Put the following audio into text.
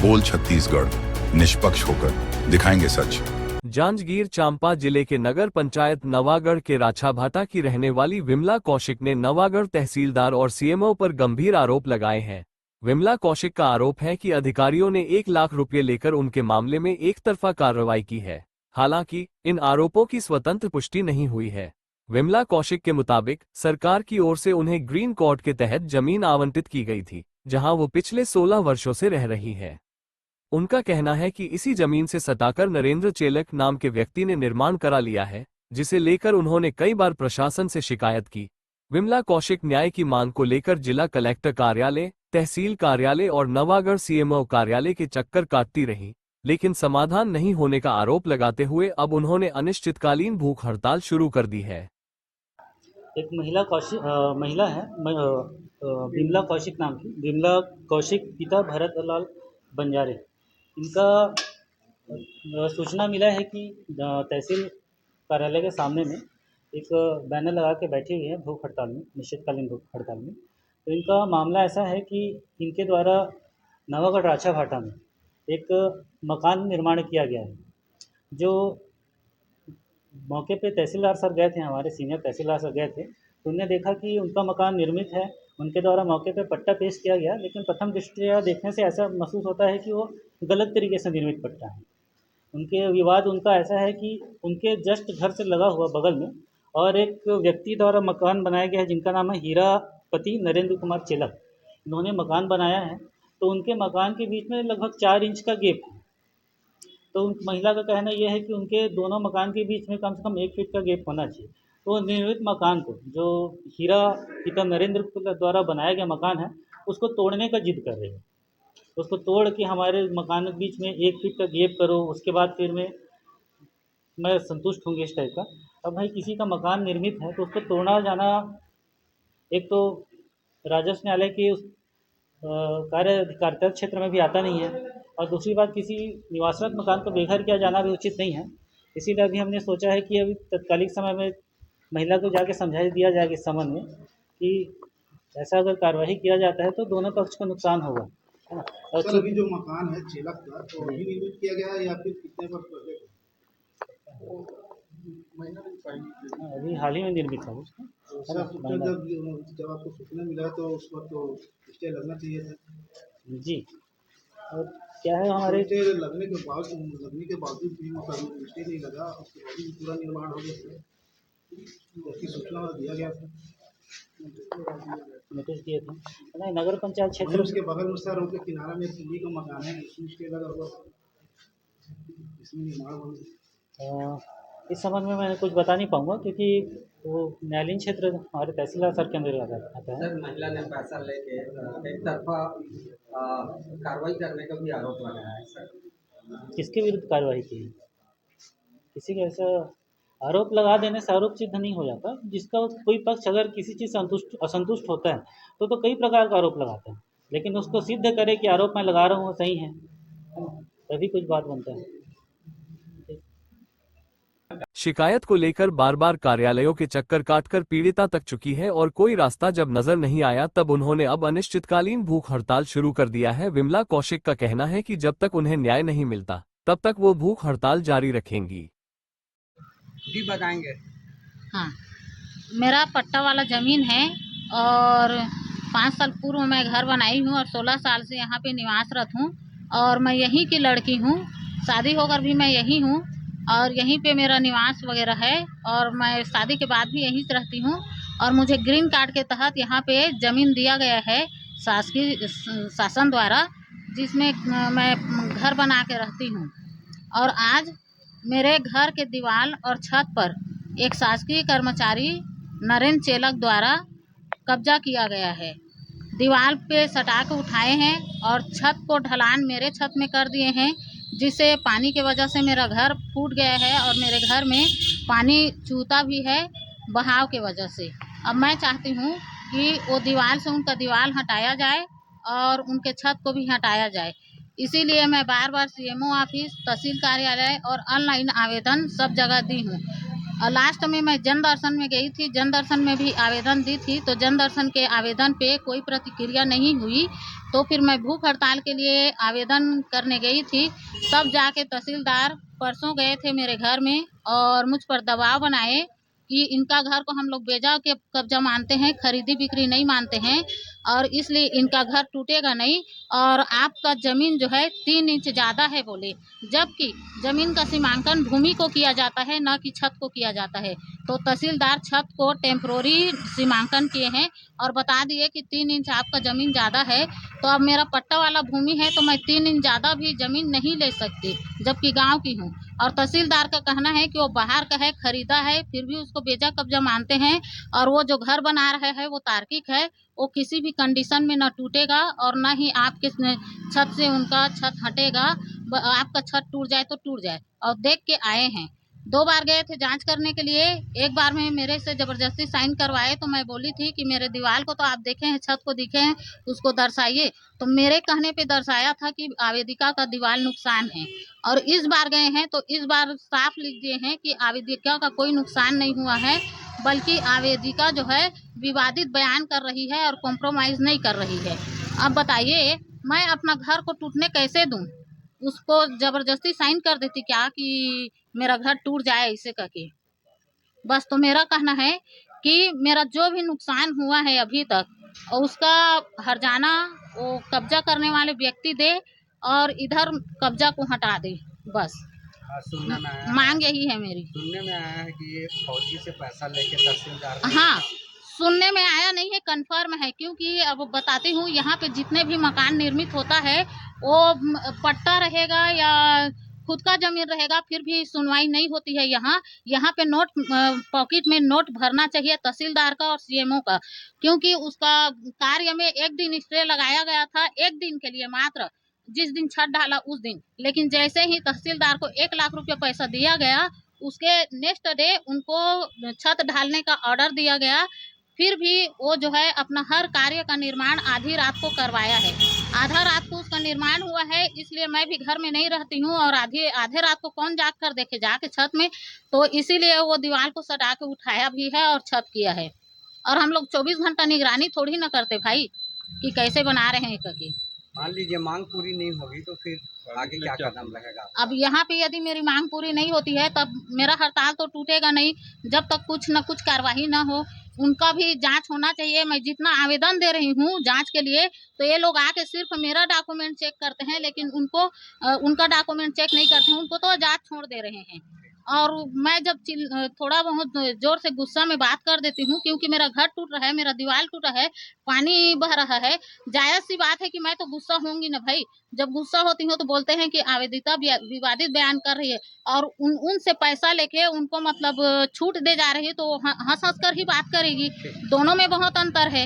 बोल छत्तीसगढ़, निष्पक्ष होकर दिखाएंगे सच। जांजगीर चांपा जिले के नगर पंचायत नवागढ़ के राछाभाटा की रहने वाली विमला कौशिक ने नवागढ़ तहसीलदार और सीएमओ पर गंभीर आरोप लगाए हैं। विमला कौशिक का आरोप है कि अधिकारियों ने 1 लाख रुपए लेकर उनके मामले में एक तरफा कार्रवाई की है। हालांकि इन आरोपों की स्वतंत्र पुष्टि नहीं हुई है। विमला कौशिक के मुताबिक सरकार की ओर से उन्हें ग्रीन कार्ड के तहत जमीन आवंटित की गई थी, जहां वो पिछले 16 वर्षों से रह रही है। उनका कहना है कि इसी जमीन से सटाकर नरेंद्र चेलक नाम के व्यक्ति ने निर्माण करा लिया है, जिसे लेकर उन्होंने कई बार प्रशासन से शिकायत की। विमला कौशिक न्याय की मांग को लेकर जिला कलेक्टर कार्यालय, तहसील कार्यालय और नवागढ़ सीएमओ कार्यालय के चक्कर काटती रही, लेकिन समाधान नहीं होने का आरोप लगाते हुए अब उन्होंने अनिश्चितकालीन भूख हड़ताल शुरू कर दी है। एक महिला है विमला कौशिक नाम की। विमला कौशिक पिता भरतलाल बंजारे। इनका सूचना मिला है कि तहसील कार्यालय के सामने में एक बैनर लगा के बैठी हुई है भूख हड़ताल में, निश्चितकालीन भूख हड़ताल में। तो इनका मामला ऐसा है कि इनके द्वारा नवागढ़ राछाभाटा में एक मकान निर्माण किया गया है। जो मौके पे तहसीलदार सर गए थे, हमारे सीनियर तहसीलदार सर गए थे, तो उन्होंने देखा कि उनका मकान निर्मित है। उनके द्वारा मौके पे पट्टा पेश किया गया, लेकिन प्रथम दृष्टया देखने से ऐसा महसूस होता है कि वो गलत तरीके से निर्मित पट्टा है। उनके विवाद उनका ऐसा है कि उनके जस्ट घर से लगा हुआ बगल में और एक व्यक्ति द्वारा मकान बनाया गया है, जिनका नाम है हीरापति नरेंद्र कुमार चेलक। इन्होंने मकान बनाया है, तो उनके मकान के बीच में लगभग 4 इंच का गैप है। तो उन महिला का कहना यह है कि उनके दोनों मकान के बीच में कम से कम 1 फीट का गैप होना चाहिए। तो निर्मित मकान को, जो हीरा पिता नरेंद्र द्वारा बनाया गया मकान है, उसको तोड़ने का जिद कर रही है। उसको तोड़ के हमारे मकान के बीच में 1 फीट का गैप करो, उसके बाद फिर मैं संतुष्ट होंगी, इस टाइप का। अब भाई किसी का मकान निर्मित है तो उसको तोड़ना जाना एक तो राजस्व न्यायालय के उस कार्य अधिकारिता क्षेत्र में भी आता नहीं है, और दूसरी बात किसी निवासरत मकान को बेघर किया जाना भी उचित नहीं है। इसीलिए अभी हमने सोचा है कि अभी तत्कालिक समय में महिला को जाके समझा दिया जाएगा इस संबंध में कि ऐसा अगर कार्रवाई किया जाता है तो दोनों पक्ष को नुकसान होगा, है ना। और सर, अभी जो मकान है चेलक का, तो अभी निर्मित किया गया है या फिर कितने वर्ष पहले? अभी हाल ही में निर्मित है उसका। सर, जब आपको सूचना मिला तो उस वक्त तो स्टे लगना चाहिए था जी। और क्या है, हमारे स्टे लगने के बावजूद भी मतलब स्टे नहीं लगा, उसके बाद भी पूरा निर्माण हो गया, उसकी सूचना दिया गया था, नोटिस दिए थे। नहीं, नगर पंचायत क्षेत्र उसके बगल में सर रोड के किनारा में दिल्ली का मकान है, इसमें स्टे लगा हुआ, इसमें निर्माण हो गया। इस संबंध में मैं कुछ बता नहीं पाऊँगा, क्योंकि वो न्यायालयीन क्षेत्र हमारे तहसीलदार सर के अंदर आता है। सर, महिला ने पैसा लेके एक तरफा कार्रवाई करने का भी आरोप लगाया है सर। किसके विरुद्ध कार्रवाई की है? किसी का ऐसा आरोप लगा देने से आरोप सिद्ध नहीं हो जाता। जिसका कोई पक्ष अगर किसी चीज़ से असंतुष्ट होता है तो कई प्रकार का आरोप लगाता है, लेकिन उसको सिद्ध करे कि आरोप मैं लगा रहा हूँ वो सही है, तभी कुछ बात बनता है। शिकायत को लेकर बार बार कार्यालयों के चक्कर काटकर पीड़िता तक चुकी है और कोई रास्ता जब नजर नहीं आया तब उन्होंने अब अनिश्चितकालीन भूख हड़ताल शुरू कर दिया है। विमला कौशिक का कहना है कि जब तक उन्हें न्याय नहीं मिलता तब तक वो भूख हड़ताल जारी रखेंगी। जी बताएंगे। हाँ, मेरा पट्टा वाला ज़मीन है और 5 साल पूर्व मैं घर बनाई हूँ और 16 साल से यहाँ पे निवासरत हूँ और मैं यहीं की लड़की हूँ। शादी होकर भी मैं यहीं हूँ और यहीं पे मेरा निवास वगैरह है और मैं शादी के बाद भी यहीं रहती हूँ। और मुझे ग्रीन कार्ड के तहत यहाँ पे ज़मीन दिया गया है शासकीय शासन द्वारा, जिसमें मैं घर बना के रहती हूँ। और आज मेरे घर के दीवार और छत पर एक शासकीय कर्मचारी नरेंद्र चेलक द्वारा कब्जा किया गया है। दीवार पे सटा के उठाए हैं और छत को ढलान मेरे छत में कर दिए हैं, जिससे पानी की वजह से मेरा घर फूट गया है और मेरे घर में पानी चूता भी है बहाव की वजह से। अब मैं चाहती हूँ कि वो दीवार से उनका दीवार हटाया जाए और उनके छत को भी हटाया जाए। इसीलिए मैं बार बार सीएमओ ऑफिस, तहसील कार्यालय और ऑनलाइन आवेदन सब जगह दी हूँ। और लास्ट में मैं जन दर्शन में गई थी, जन दर्शन में भी आवेदन दी थी, तो जन दर्शन के आवेदन पे कोई प्रतिक्रिया नहीं हुई। तो फिर मैं भूख हड़ताल के लिए आवेदन करने गई थी, तब जाके तहसीलदार परसों गए थे मेरे घर में और मुझ पर दबाव बनाए कि इनका घर को हम लोग बेजा के कब्जा मानते हैं, खरीदी बिक्री नहीं मानते हैं और इसलिए इनका घर टूटेगा नहीं और आपका ज़मीन जो है 3 इंच ज़्यादा है बोले, जबकि ज़मीन का सीमांकन भूमि को किया जाता है, न कि छत को किया जाता है। तो तहसीलदार छत को टेम्प्रोरी सीमांकन किए हैं और बता दिए कि 3 इंच आपका ज़मीन ज़्यादा है, तो अब मेरा पट्टा वाला भूमि है तो मैं 3 इंच ज़्यादा भी ज़मीन नहीं ले सकती, जबकि गाँव की हूँ। और तहसीलदार का कहना है कि वो बाहर का है, खरीदा है, फिर भी उसको बेचा कब्जा मानते हैं और वो जो घर बना रहे हैं वो तार्किक है, वो किसी भी कंडीशन में न टूटेगा और न ही आपके छत से उनका छत हटेगा। आपका छत टूट जाए तो टूट जाए। और देख के आए हैं, 2 बार गए थे जांच करने के लिए, एक बार में मेरे से ज़बरदस्ती साइन करवाए तो मैं बोली थी कि मेरे दीवार को तो आप देखे हैं, छत को दिखे हैं, उसको दर्शाइए। तो मेरे कहने पे दर्शाया था कि आवेदिका का दीवार नुकसान है और इस बार गए हैं तो इस बार साफ लिख दिए हैं कि आवेदिका का कोई नुकसान नहीं हुआ है, बल्कि आवेदिका जो है विवादित बयान कर रही है और कॉम्प्रोमाइज़ नहीं कर रही है। अब बताइए मैं अपना घर को टूटने कैसे दूँ? उसको ज़बरदस्ती साइन कर देती क्या कि मेरा घर टूट जाए ऐसे करके। बस तो मेरा कहना है कि मेरा जो भी नुकसान हुआ है अभी तक और उसका हर्जाना वो कब्जा करने वाले व्यक्ति दे और इधर कब्जा को हटा दे, बस सुनने में आया मांग यही है मेरी। सुनने में आया है कि ये फौजी से पैसा लेके तहसीलदार ने हाँ, सुनने में आया नहीं है, कन्फर्म है, क्योंकि अब बताती हूँ यहाँ पे जितने भी मकान निर्मित होता है वो पट्टा रहेगा या खुद का जमीन रहेगा, फिर भी सुनवाई नहीं होती है। यहाँ पे नोट पॉकेट में नोट भरना चाहिए तहसीलदार का और सीएमओ का, क्योंकि उसका कार्य में 1 दिन स्टे लगाया गया था, 1 दिन के लिए मात्र, जिस दिन छत ढाला उस दिन। लेकिन जैसे ही तहसीलदार को 1 लाख रुपया पैसा दिया गया, उसके नेक्स्ट डे उनको छत ढालने का ऑर्डर दिया गया, फिर भी वो जो है अपना हर कार्य का निर्माण आधी रात को करवाया है। आधा रात को उसका निर्माण हुआ है, इसलिए मैं भी घर में नहीं रहती हूँ और आधे रात को कौन जाग कर देखे जाके छत में, तो इसीलिए वो दीवार को सटा के उठाया भी है और छत किया है। और हम लोग 24 घंटा निगरानी थोड़ी ना करते भाई कि कैसे बना रहे हैं करके। मान लीजिए मांग पूरी नहीं होगी तो फिर आगे क्या कदम लगेगा? अब यहाँ पे यदि मेरी मांग पूरी नहीं होती है तब मेरा हड़ताल तो टूटेगा नहीं, जब तक कुछ न कुछ कार्रवाई ना हो। उनका भी जांच होना चाहिए। मैं जितना आवेदन दे रही हूँ जांच के लिए, तो ये लोग आके सिर्फ मेरा डॉक्यूमेंट चेक करते हैं, लेकिन उनका डॉक्यूमेंट चेक नहीं करते हैं, उनको तो जांच छोड़ दे रहे हैं। और मैं जब थोड़ा बहुत जोर से गुस्सा में बात कर देती हूँ, क्योंकि मेरा घर टूट रहा है, मेरा दीवार टूटा है, पानी बह रहा है, जायज़ सी बात है कि मैं तो गुस्सा होंगी ना भाई। जब गुस्सा होती हूँ तो बोलते हैं कि आवेदिका विवादित बयान कर रही है और उनसे पैसा लेके उनको मतलब छूट दे जा रही है, तो हंस हंस कर ही बात करेगी। दोनों में बहुत अंतर है।